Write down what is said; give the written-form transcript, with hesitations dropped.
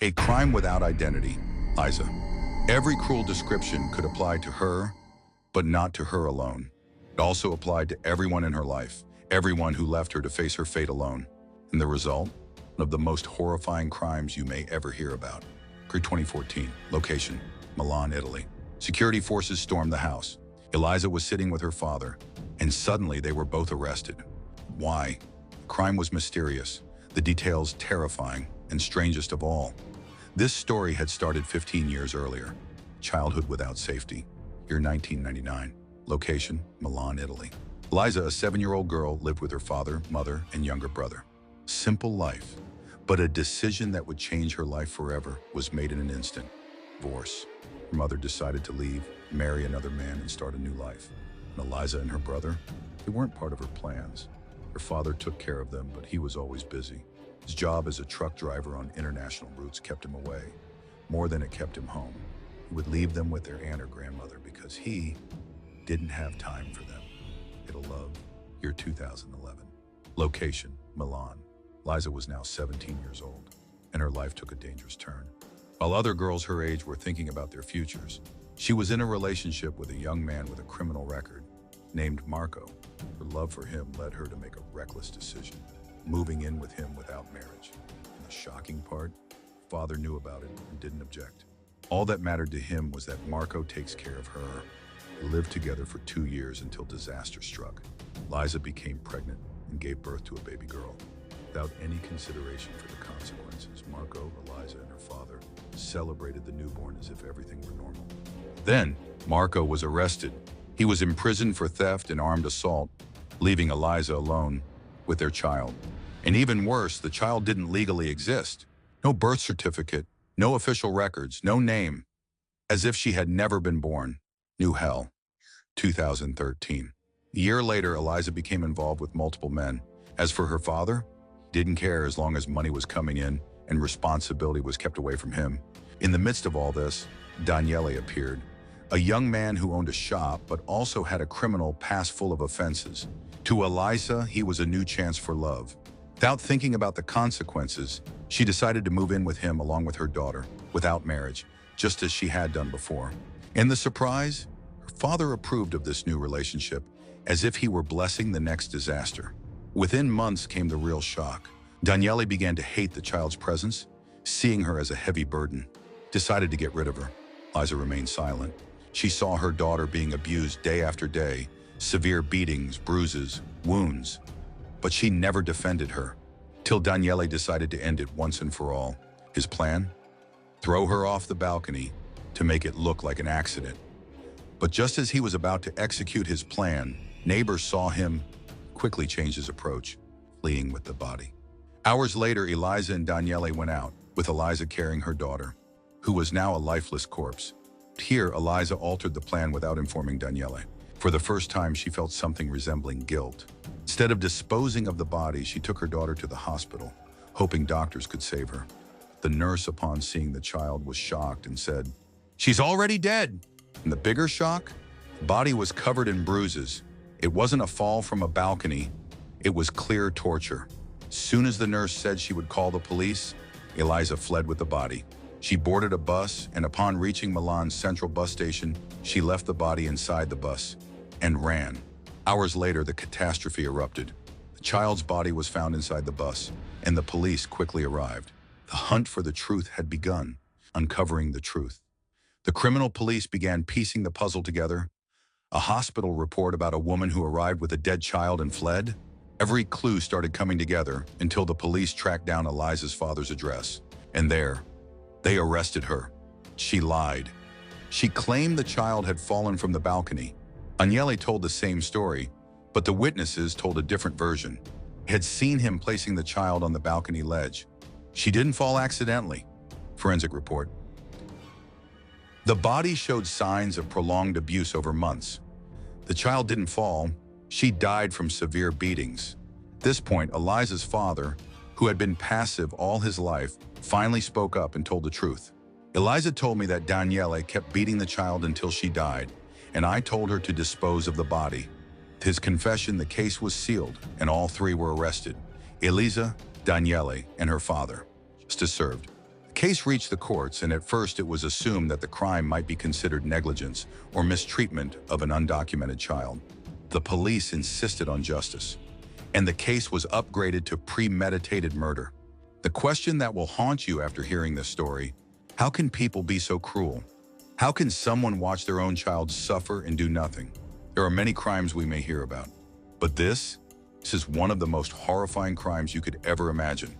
A crime without identity, Liza. Every cruel description could apply to her, but not to her alone. It also applied to everyone in her life, everyone who left her to face her fate alone. And the result? One of the most horrifying crimes you may ever hear about. Occurred 2014. Location: Milan, Italy. Security forces stormed the house. Eliza was sitting with her father, and suddenly they were both arrested. Why? The crime was mysterious, the details terrifying, and strangest of all. This story had started 15 years earlier. Childhood without safety. Year 1999. Location: Milan, Italy. Eliza, a 7-year-old girl, lived with her father, mother, and younger brother. Simple life, but a decision that would change her life forever was made in an instant. Divorce. Her mother decided to leave, marry another man, and start a new life. And Eliza and her brother, they weren't part of her plans. Her father took care of them, but he was always busy. His job as a truck driver on international routes kept him away, more than it kept him home. He would leave them with their aunt or grandmother because he didn't have time for them. It'll love. Year 2011. Location: Milan. Liza was now 17 years old, and her life took a dangerous turn. While other girls her age were thinking about their futures, she was in a relationship with a young man with a criminal record named Marco. Her love for him led her to make a reckless decision, moving in with him without marriage. And the shocking part, father knew about it and didn't object. All that mattered to him was that Marco takes care of her. They lived together for 2 years until disaster struck. Liza became pregnant and gave birth to a baby girl. Without any consideration for the consequences, Marco, Eliza, and her father celebrated the newborn as if everything were normal. Then, Marco was arrested. He was imprisoned for theft and armed assault, leaving Eliza alone with their child. And even worse, the child didn't legally exist. No birth certificate, no official records, no name. As if she had never been born. New hell. 2013. A year later, Eliza became involved with multiple men. As for her father, he didn't care as long as money was coming in and responsibility was kept away from him. In the midst of all this, Daniele appeared. A young man who owned a shop but also had a criminal past full of offenses. To Eliza, he was a new chance for love. Without thinking about the consequences, she decided to move in with him along with her daughter, without marriage, just as she had done before. And the surprise? Her father approved of this new relationship, as if he were blessing the next disaster. Within months came the real shock. Daniele began to hate the child's presence, seeing her as a heavy burden. Decided to get rid of her. Liza remained silent. She saw her daughter being abused day after day, severe beatings, bruises, wounds. But she never defended her, till Daniele decided to end it once and for all. His plan? Throw her off the balcony to make it look like an accident. But just as he was about to execute his plan, neighbors saw him, quickly changed his approach, fleeing with the body. Hours later, Eliza and Daniele went out, with Eliza carrying her daughter, who was now a lifeless corpse. Here, Eliza altered the plan without informing Daniele. For the first time, she felt something resembling guilt. Instead of disposing of the body, she took her daughter to the hospital, hoping doctors could save her. The nurse, upon seeing the child, was shocked and said, "She's already dead." And the bigger shock? The body was covered in bruises. It wasn't a fall from a balcony. It was clear torture. Soon as the nurse said she would call the police, Eliza fled with the body. She boarded a bus, and upon reaching Milan's central bus station, she left the body inside the bus and ran. Hours later, the catastrophe erupted. The child's body was found inside the bus, and the police quickly arrived. The hunt for the truth had begun, uncovering the truth. The criminal police began piecing the puzzle together. A hospital report about a woman who arrived with a dead child and fled. Every clue started coming together until the police tracked down Eliza's father's address. And there, they arrested her. She lied. She claimed the child had fallen from the balcony. Daniele told the same story, but the witnesses told a different version. They had seen him placing the child on the balcony ledge. She didn't fall accidentally. Forensic report. The body showed signs of prolonged abuse over months. The child didn't fall. She died from severe beatings. At this point, Eliza's father, who had been passive all his life, finally spoke up and told the truth. "Eliza told me that Daniele kept beating the child until she died, and I told her to dispose of the body." With his confession, the case was sealed, and all three were arrested: Eliza, Daniele, and her father. Justice served. The case reached the courts, and at first it was assumed that the crime might be considered negligence or mistreatment of an undocumented child. The police insisted on justice, and the case was upgraded to premeditated murder. The question that will haunt you after hearing this story: how can people be so cruel? How can someone watch their own child suffer and do nothing? There are many crimes we may hear about, but this is one of the most horrifying crimes you could ever imagine.